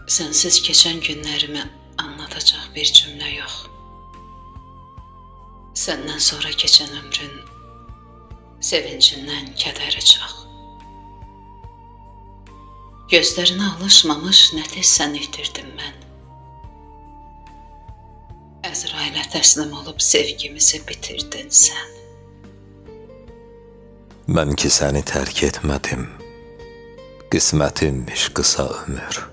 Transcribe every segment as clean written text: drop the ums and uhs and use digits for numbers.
Sensiz keçən günlərimi anlatacaq bir cümlə yox. Səndən sonra keçən ömrün sevincindən kədəri çox. Gözlərinə alışmamış nə tez sən itirdim mən. Əzrailə təslim olub sevgimizi bitirdin sən. Mən ki səni tərk etmədim, qismətimmiş qısa ömür.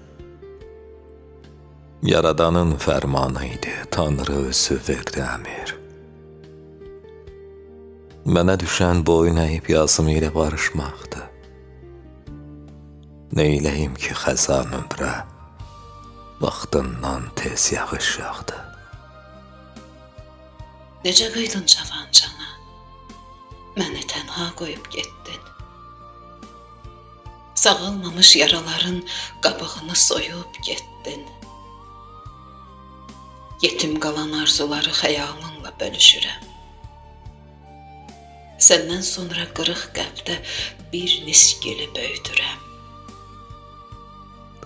Yaradanın fərmanı idi, Tanrı özü verdi əmir. Mənə düşən boyun əyib yazım ilə barışmaqdır. Neyləyim ki xəzan ömrə, vaxtından tez yağış yağdı. Necə qıydın cavan cana, məni tənha qoyub getdin. Sağalmamış yaraların qabığını soyub getdin. Yetim qalan arzuları xəyalınla bölüşürəm. Səndən sonra qırıq qəlbdə bir nisgili böyüdürəm.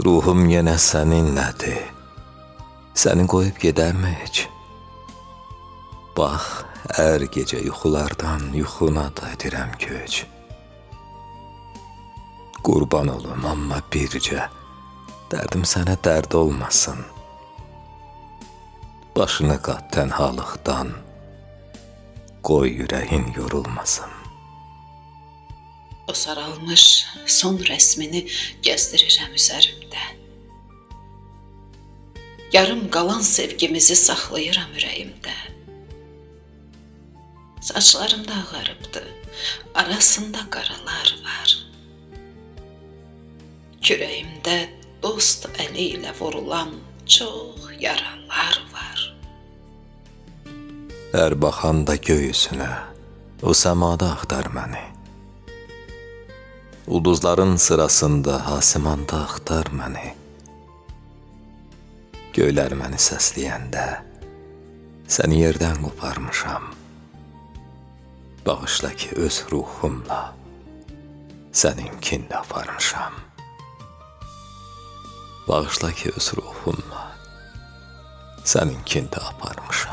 Ruhum yenə səninlədir, səni qoyub gedərmi heç? Bax, hər gecə yuxulardan yuxuna da edirəm köç. Qurban olum, amma bircə dərdim sənə dərd olmasın. Başını qat tənhalıqdan, qoy ürəyin yorulmasın. O saralmış son rəsmini gəzdirirəm üzərimdə. Yarım qalan sevgimizi saxlayıram ürəyimdə. Saçlarım da ağarıbdı, arasında qaralar var. Kürəyimdə dost əli ilə vurulan çox yaralar var. Hər baxanda göy üzünə, o səmada axtar məni. Ulduzların sırasında, asimanda axtar məni. Göylər məni səsləyəndə, səni yerdən qoparmışam. Bağışla ki öz ruhumla, səninkində aparmışam. Bağışla ki öz ruhumla, səninkində aparmışam.